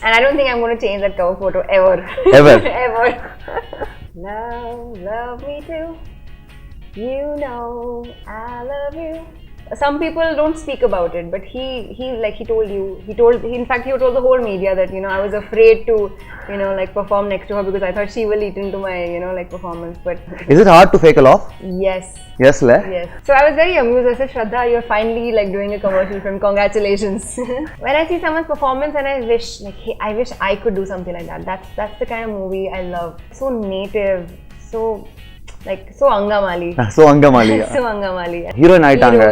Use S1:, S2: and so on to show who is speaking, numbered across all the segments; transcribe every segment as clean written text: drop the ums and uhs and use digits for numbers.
S1: And I don't think I'm going to change that cover photo ever.
S2: Ever?
S1: Ever. Love me too. You know I love you. Some people don't speak about it, but he told in fact he told the whole media that I was afraid to perform next to her because I thought she will eat into my performance. But
S2: is it hard to fake a laugh?
S1: Yes.
S2: Yes, le?
S1: Yes. So I was very amused. I said, Shraddha, you're finally doing a commercial film. Congratulations. When I see someone's performance and I wish I wish I could do something like that. That's the kind of movie I love. So native, so Angamali.
S2: So Angamali.
S1: So Angamali.
S2: Heroine aitanga.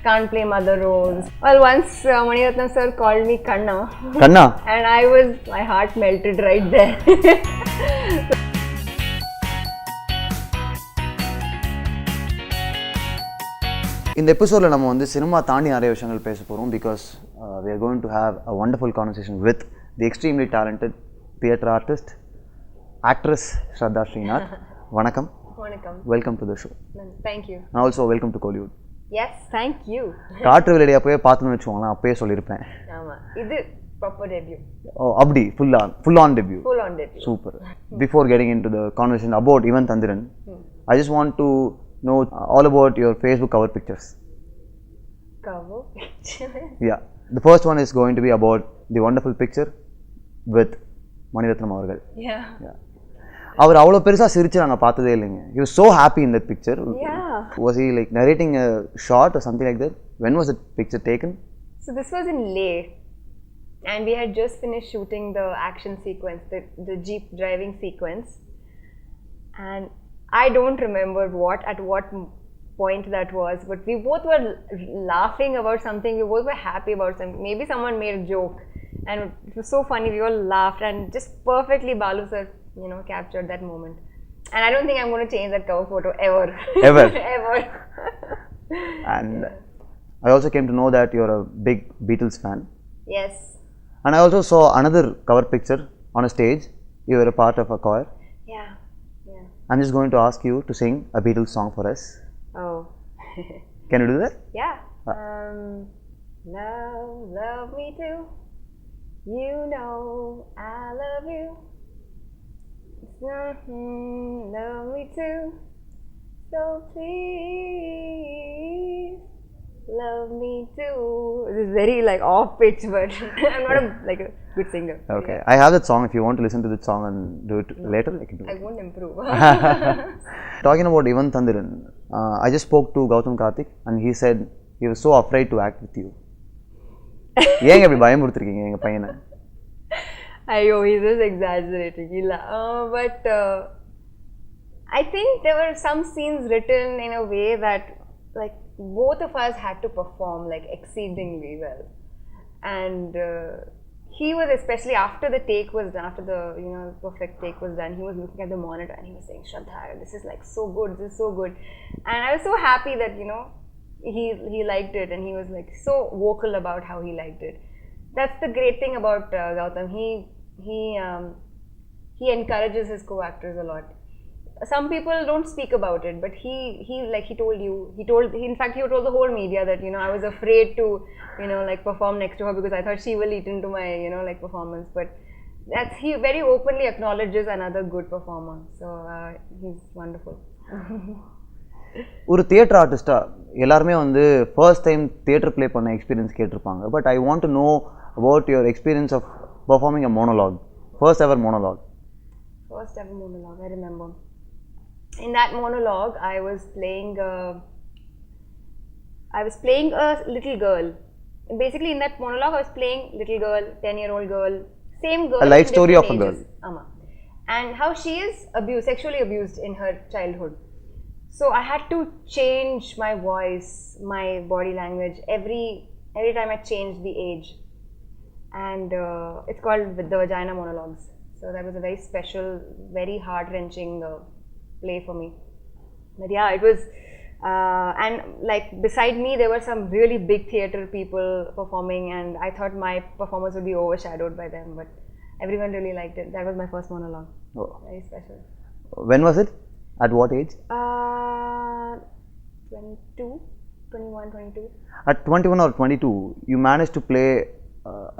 S1: Can't play mother roles. Well, once Manirathnam sir called me Kanna.
S2: Kanna?
S1: And my heart melted right there.
S2: In the episode நம்ம வந்து cinema தாண்டி நிறைய விஷயங்கள் பேச போறோம் because we are going to have a wonderful conversation with the extremely talented theatre artist, actress Shraddha Srinath. Vanakkam.
S1: Vanakkam.
S2: Welcome to the show.
S1: Thank you.
S2: And also welcome to Kollywood.
S1: Yes, thank you.
S2: Kaatru Veliyidai அப்பவே பார்த்தேன்னு வெச்சுக்கோங்களேன், அப்பவே சொல்லிருப்பேன்.
S1: ஆமா, இது proper debut.
S2: Oh, abdi full on debut.
S1: Full on debut.
S2: Super. Before getting into the conversation about Ivan Thanthiran, I just want to know all about your Facebook cover pictures.
S1: Cover picture?
S2: Yeah. The first one is going to be about the wonderful picture with Manirathnam avargal.
S1: Yeah.
S2: Yeah. அவர் அவ்வளோ பெருசாக சிரிச்சு நாங்கள் பார்த்ததே இல்லைங்க. He was so happy in that picture.
S1: Yeah.
S2: Was he narrating a shot or something like that? When was the picture taken?
S1: So this was in Leh, and we had just finished shooting the action sequence, the jeep driving sequence, and I don't remember at what point that was, but we both were laughing about something. We both were happy about something. Maybe someone made a joke, and it was so funny. We all laughed, and just perfectly Balu sir captured that moment. And I don't think I'm going to change that cover photo ever.
S2: Ever?
S1: Ever.
S2: And I also came to know that you're a big Beatles fan.
S1: Yes.
S2: And I also saw another cover picture on a stage. You were a part of a choir.
S1: Yeah. Yeah.
S2: I'm just going to ask you to sing a Beatles song for us.
S1: Oh.
S2: Can you do that?
S1: Yeah. Love me too. You know I love you. Love me too. So please love me too. This is very off pitch, but I'm not a good singer.
S2: Okay. Yeah. I have that song. If you want to listen to that song and do it later, I can do it.
S1: I won't improve.
S2: Talking about Ivan Thanthiran, I just spoke to Gautham Karthik and he said he was so afraid to act with you. ஏங்க இப்படி பயமுறுத்திருக்கீங்க எங்க பையனை?
S1: Ayo, he's just exaggerating. But I think there were some scenes written in a way that both of us had to perform exceedingly well. And he was, especially after the take was done, after the perfect take was done, he was looking at the monitor and he was saying, Shraddha, this is so good, this is so good. And I was so happy that he liked it, and he was so vocal about how he liked it. That's the great thing about Gautham. He encourages his co-actors a lot. Some people don't speak about it, but he told in fact he told the whole media that I was afraid to perform next to her because I thought she will eat into my performance. But he very openly acknowledges another good performer. So he's wonderful.
S2: ஒரு theatre ஆர்டிஸ்டா எல்லாருமே வந்து first time theatre play பண்ண experience கேட்டிருப்பாங்க. But I want to know about your experience of performing a monologue. First ever monologue.
S1: First ever monologue, I remember. In that monologue, I was playing a little girl. Basically, in that monologue, I was playing little girl, 10-year-old girl, same girl.
S2: A life story of a girl.
S1: And how she is sexually abused in her childhood. So I had to change my voice, my body language every time I changed the age. And it's called the Vagina Monologues. So that was a very special, very heart-wrenching play for me. But yeah, it was, and beside me there were some really big theatre people performing, and I thought my performance would be overshadowed by them, but everyone really liked it. That was my first monologue.
S2: Oh.
S1: Very special.
S2: When was it? At what age?
S1: 22, 21, 22.
S2: At 21 or 22, you managed to play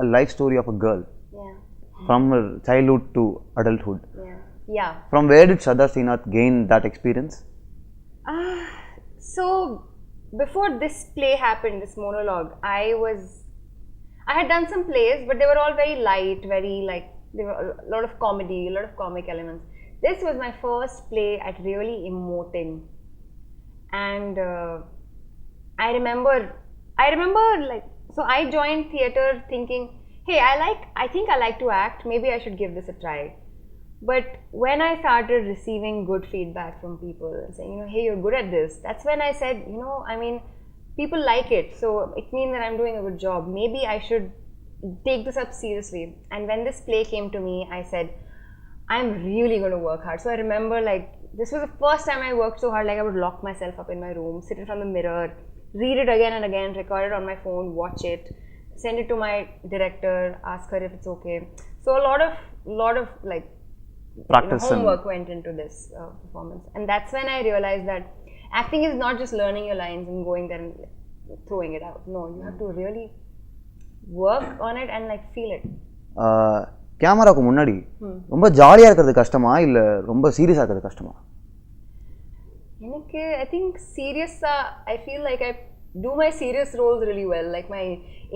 S2: a life story of a girl.
S1: Yeah.
S2: from her childhood to adulthood.
S1: Yeah. Yeah.
S2: From where did Shraddha Srinath gain that experience?
S1: So before this play happened, this monologue, I had done some plays, but they were all very light, very like, there were a lot of comedy, a lot of comic elements. This was my first play at really emoting, and I remember, like, so I joined theatre thinking, hey, I think I like to act. Maybe I should give this a try. But when I started receiving good feedback from people and saying, hey, you're good at this, that's when I said, I mean, people like it, so it means that I'm doing a good job. Maybe I should take this up seriously. And when this play came to me, I said, I'm really going to work hard. So I remember, like, this was the first time I worked so hard, like I would lock myself up in my room, sit in front of the mirror, read it again and again, record it on my phone, watch it, send it to my director, ask her if it's okay. So a lot of like,
S2: Practice
S1: homework went into this performance, and that's when I realized that acting is not just learning your lines and going there and throwing it out. No, you have to really work on it and like feel it.
S2: கேமராக்கு முன்னாடி ரொம்ப ஜாலியா இருக்கிறது கஷ்டமா இல்ல ரொம்ப சீரியஸா இருக்கிறது கஷ்டமா?
S1: எனக்கு I think serious I feel like I do my serious roles really well, like my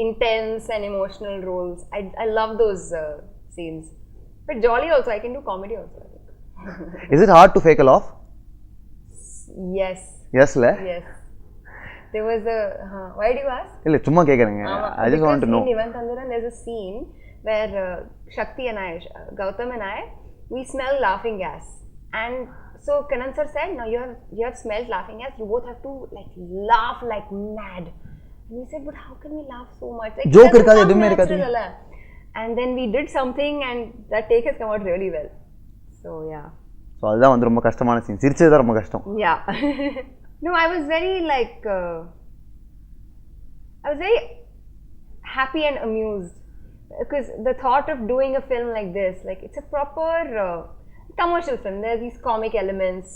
S1: intense and emotional roles. I love those scenes. But jolly also, I can do comedy also, I think.
S2: Is it hard to fake a laugh?
S1: Yes.
S2: Yes, la?
S1: Yes. There was a... why do you ask?
S2: இல்ல சும்மா கேக்குறேங்க. I just want to know.
S1: In Ivan Thanthiran, there's a scene where Shakti and I, Gautham and I, we smell laughing gas. And so Kannan sir said, now you have smelled laughing gas, you both have to like laugh like mad. And we said, but how can we laugh so much? Like,
S2: joke irukadhu edume irukadhu.
S1: And then we did something and that take has come out really well. So yeah.
S2: So அதுதான் வந்து ரொம்ப கஷ்டமான scene. சிரிச்சது தான் ரொம்ப கஷ்டம்.
S1: Yeah. No, I was very like I was very happy and amused because the thought of doing a film like this, like it's a proper commercial film. There's these comic elements,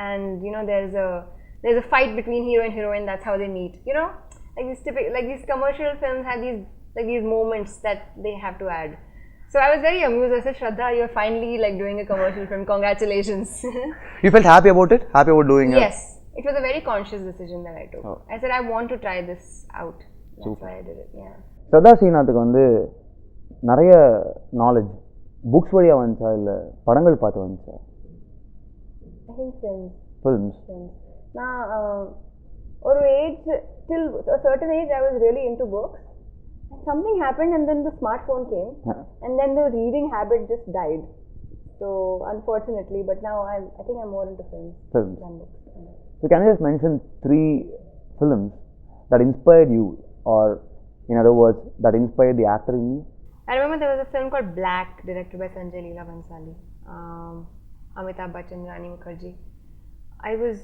S1: and there's a fight between hero and heroine. That's how they meet. Like these commercial films have these moments that they have to add. So I was very amused. I said, Shraddha, you're finally like doing a commercial film. Congratulations.
S2: You felt happy about it? Happy about doing it?
S1: Yes. It was a very conscious decision that I took. I said, I want to try this out. That's why I did it. Yeah.
S2: Shraddha Srinathக்கு வந்து நிறைய knowledge books வழியா வந்துச்சா இல்ல படங்கள் பார்த்து வந்துச்சா?
S1: I think
S2: films.
S1: Now, or age, till a certain age, I was really into books. Something happened and then the smartphone came and then the reading habit just died. So, unfortunately, but now I think I'm more into films than books.
S2: So, can you just mention 3 films that inspired you, or in other words, that inspired the actor in you?
S1: I remember there was a film called Black, directed by Sanjay Leela Bhansali. Amitabh Bachchan, Rani Mukherjee. I was,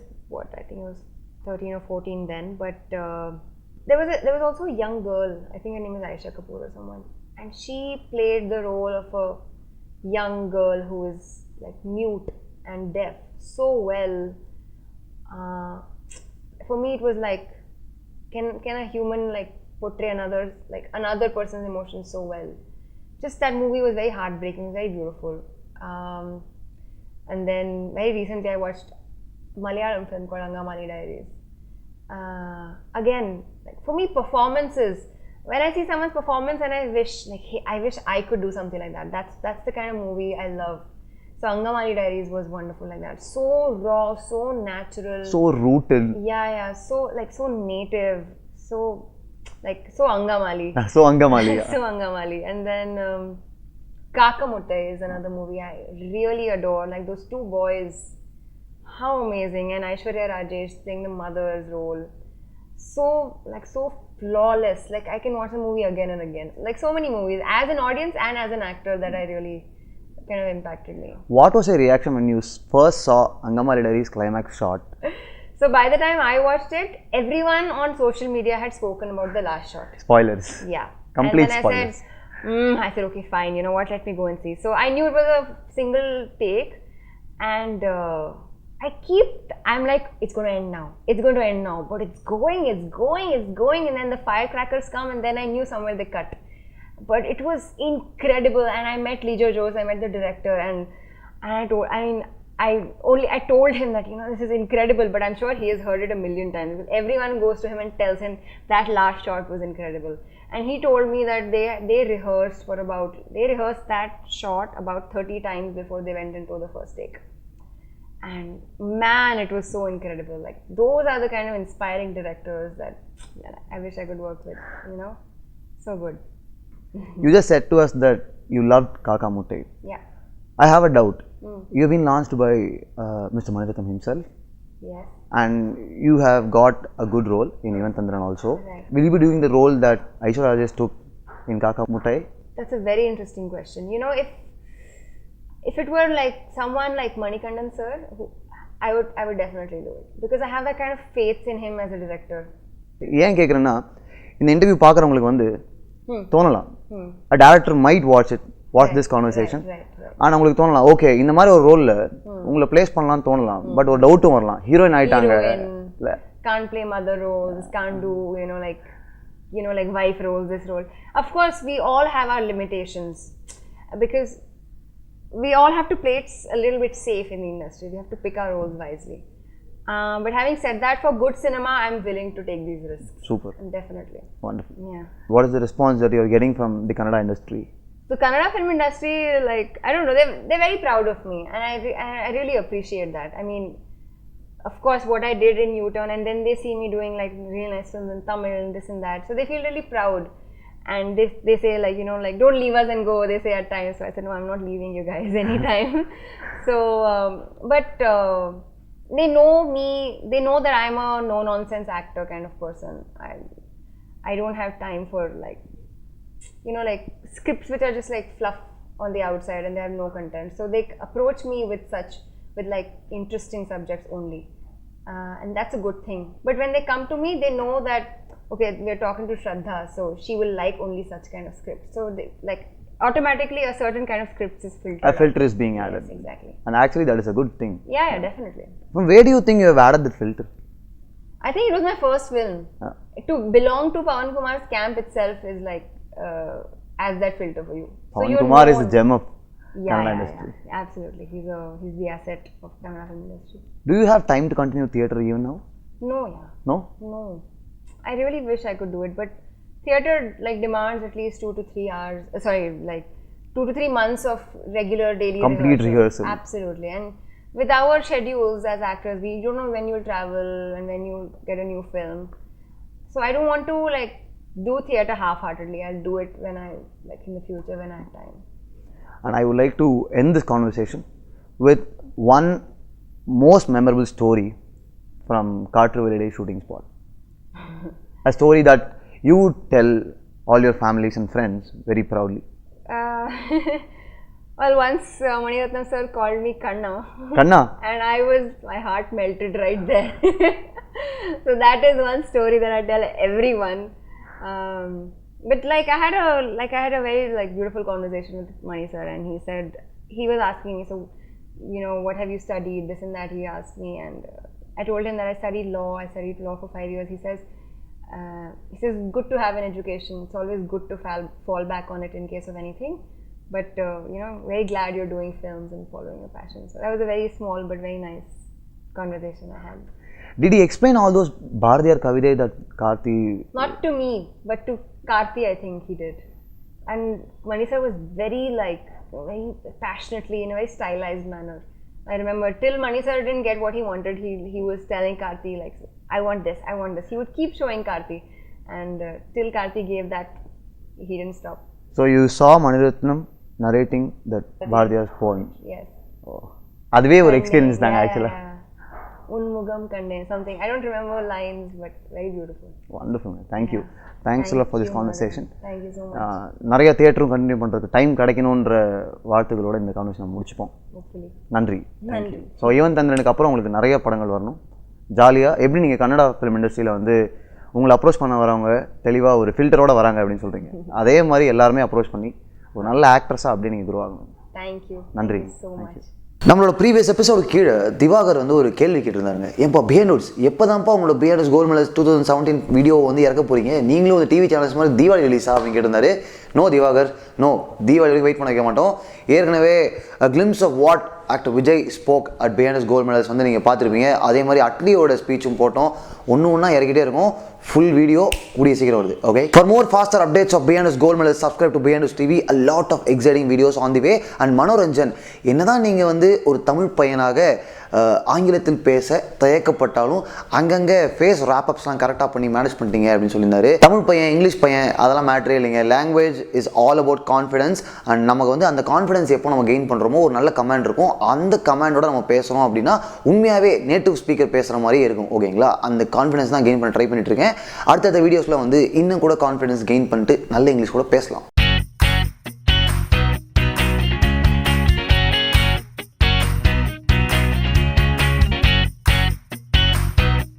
S1: I think I was 13 or 14 then, but there was also a young girl, I think her name is Aisha Kapoor or someone, and she played the role of a young girl who is like mute and deaf so well. For me it was like, can a human like portray another person's emotions so well? Just that movie was very heartbreaking, very beautiful. And then very recently I watched Malayalam film called Kanna My Diaries. Again, like for me, performances, when I see someone's performance and I wish I could do something like that. That's the kind of movie I love. So Kanna My Diaries was wonderful like that. So raw, so natural.
S2: So rooted.
S1: Yeah. So native. So Angamali.
S2: So Angamali. Yeah.
S1: So Angamali. And then Kakamuttai is another movie I really adore. Like those 2 boys. How amazing. And Aishwarya Rajesh playing the mother's role. So flawless. Like I can watch the movie again and again. Like so many movies as an audience and as an actor that I really kind of impacted me.
S2: What was your reaction when you first saw Kanna My Diaries climax shot?
S1: So by the time I watched it, everyone on social media had spoken about the last shot.
S2: Spoilers.
S1: Yeah.
S2: Complete
S1: and then
S2: spoilers.
S1: I said, okay, fine. You know what? Let me go and see. So I knew it was a single take, and I'm like, it's going to end now. It's going to end now. But it's going. And then the firecrackers come, and then I knew somewhere they cut. but it was incredible. And I met Lee Jose, I met the director, and I told him that, you know, this is incredible, but I'm sure he has heard it a million times because everyone goes to him and tells him that last shot was incredible. And he told me that they rehearsed that shot about 30 times before they went into the first take. And man, it was so incredible. Like, those are the kind of inspiring directors that I wish I could work with, you know. So good.
S2: You just said to us that you loved Kakamuttai.
S1: Yeah.
S2: I have a doubt. You've been launched by Mr. Manirathnam himself.
S1: Yes.
S2: And you have got a good role in Ivan Thanthiran also.
S1: Right.
S2: Will you be doing the role that Aishwarya Rajesh took in Kakamuttai?
S1: That's a very interesting question. You know, if it were like someone like Manikandan sir, I would definitely do it because I have that kind of faith in him as a director.
S2: ஏன் கேட்குறேன்னா, இந்த interview பார்க்குறவங்களுக்கு வந்து தோணலாம், a director might watch this conversation, ஆனால் உங்களுக்கு தோணலாம், okay இந்த மாதிரி ஒரு ரோலில் உங்களை பிளேஸ் பண்ணலாம்னு தோணலாம், பட் ஒரு டவுட்டும் வரலாம், ஹீரோயின் ஆயிட்டாங்க,
S1: can't play mother roles, can't do, like wife roles, this role. Of course, we all have our limitations because we all have to play it a little bit safe in the industry. We have to pick our roles wisely. But having said that, for good cinema, I'm willing to take these risks.
S2: Super.
S1: Definitely.
S2: Wonderful.
S1: Yeah.
S2: What is the response that you're getting from the Kannada industry?
S1: The Kannada film industry, like, I don't know, they're very proud of me, and I really appreciate that. I mean, of course, what I did in U-Turn, and then they see me doing like real nice films in Tamil and this and that, so they feel really proud. And they say, like, you know, like, don't leave us and go, they say at times. So I said, no, I'm not leaving you guys anytime. So, but they know me, they know that I'm a no-nonsense actor kind of person. I don't have time for, like, you know, like scripts which are just like fluff on the outside and they have no content. So they approach me with like interesting subjects only. And that's a good thing. But when they come to me, they know that, okay, we're talking to Shraddha, so she will like only such kind of scripts. So they, like, automatically a certain kind of script is filtered.
S2: A filter is being added.
S1: Yes, exactly.
S2: And actually that is a good thing.
S1: Yeah, definitely.
S2: From where do you think you have added that filter?
S1: I think it was my first film. To belong to Pawan Kumar's camp itself is like, adds that filter for you.
S2: Pawan Kumar is a gem of Kannada industry.
S1: Yeah, absolutely. He's the asset of Kannada film industry.
S2: Do you have time to continue theatre even now?
S1: No,
S2: No?
S1: No. I really wish I could do it, but theatre like demands at least 2 to 3 hours. 2 to 3 months of regular daily
S2: complete rehearsal.
S1: Absolutely. And with our schedules as actors, we don't know when you'll travel and when you'll get a new film. So I don't want to like do theatre half-heartedly. I'll do it when in the future when I have time.
S2: And I would like to end this conversation with one most memorable story from Kaatru Veliyidai shooting spot. A story that you would tell all your families and friends very proudly.
S1: Well, once Manirathnam sir called me Kanna.
S2: Kanna?
S1: And my heart melted right there. So that is one story that I tell everyone. But like I had a very like beautiful conversation with Mani sir, and he was asking me, so, you know, what have you studied, this and that, he asked me, and I told him that I studied law for 5 years. He says good to have an education, it's always good to fall back on it in case of anything, but you know, very glad you're doing films and following your passion. So that was a very small but very nice conversation I had.
S2: Did he explain all those Bharadiyar Kavidai that Karthi...
S1: Not to me, but to Karthi, I think he did. And Mani sir was very passionately, in a very stylized manner. I remember till Mani sir didn't get what he wanted, he was telling Karthi, like, I want this. He would keep showing Karthi, and till Karthi gave that, he didn't stop.
S2: So you saw Manirathnam narrating that Bharadiyar's poem?
S1: Yes.
S2: Oh. Adve or experience thanga actually.
S1: Unmugam Kande, something. I don't remember lines, but very beautiful.
S2: Wonderful, man. Thank you. Thanks a lot for this conversation.
S1: Thank you so much.
S2: நிறைய தியேட்டரும் continue பண்ணுறதுக்கு time கிடைக்கணுன்ற வாழ்த்துக்களோட இந்த conversation முடிச்சுப்போம். நன்றி. So even தந்திரனுக்கு அப்புறம் உங்களுக்கு நிறைய படங்கள் வரணும். ஜாலியாக எப்படி நீங்கள் கன்னடா ஃபிலிம் இண்டஸ்ட்ரியில் வந்து உங்களை அப்ரோச் பண்ண வரவங்க தெளிவாக ஒரு ஃபில்டரோட வராங்க அப்படின்னு சொல்கிறீங்க, அதே மாதிரி எல்லாருமே அப்ரோச் பண்ணி ஒரு நல்ல ஆக்ட்ரஸாக அப்படியே நீங்கள் குரோ ஆகணும்.
S1: தேங்க்யூ.
S2: நன்றி.
S1: so much.
S2: நம்மளோட ப்ரீவியஸ் எபிசோடு கீழே திவாகர் வந்து ஒரு கேள்வி கேட்டிருந்தாருங்க. ஏன்ப்பா பிஹைண்ட் எப்போ தான்ப்பா உங்களோட பிஹைண்ட் கோல்ட் மெடல்ஸ் 2017 வீடியோ வந்து இறக்க போகிறீங்க, நீங்களும் ஒரு டிவி சேனல்ஸ் மாதிரி தீபாவளி ரிலீஸா அப்படின்னு கேட்டிருந்தாரு. நோ திவாகர், நோ, தீபாவளி வரைக்கும் வெயிட் பண்ண வைக்க மாட்டோம். ஏற்கனவே glimpse of what actor Vijay spoke at Behind Gold Medals வந்து நீங்கள் பார்த்துருப்பீங்க. அதே மாதிரி அட்லியோட ஸ்பீச்சும் போட்டோம். ஒன்றா இறக்கிட்டே இருக்கும். ஃபுல் வீடியோ கூடிய சீக்கிரம் வருது. Okay, for more faster updates of Behind Gold Medals subscribe to Behind TV. A lot of exciting videos on the way. And Manoranjan, என்னதான் நீங்கள் வந்து ஒரு தமிழ் பையனாக ஆங்கிலத்தில் பேச தயக்கப்பட்டாலும் அங்கங்கே ஃபேஸ் ராப்அப்ஸ்லாம் கரெக்டாக பண்ணி மேனேஜ் பண்ணிட்டீங்க அப்படின்னு சொல்லியிருந்தாரு. தமிழ் பையன், இங்கிலீஷ் பையன், அதெல்லாம் மேட்ரே இல்லைங்க. Language is all about confidence. And நமக்கு வந்து அந்த கான்ஃபிடன்ஸ் எப்போ நம்ம கெயின் பண்ணுறோமோ ஒரு நல்ல கமாண்ட் இருக்கும். அந்த கமாண்டோட நம்ம பேசுகிறோம் அப்படின்னா உண்மையாகவே நேட்டிவ் ஸ்பீக்கர் பேசுகிற மாதிரியே இருக்கும். ஓகேங்களா, அந்த கான்ஃபிடன்ஸ் தான் கெயின் பண்ண ட்ரை பண்ணிட்டு இருக்கேன். அடுத்தடுத்த வீடியோஸில் வந்து இன்னும் கூட கான்ஃபிடன்ஸ் கெயின் பண்ணிட்டு நல்ல இங்கிலீஷ் கூட பேசலாம்.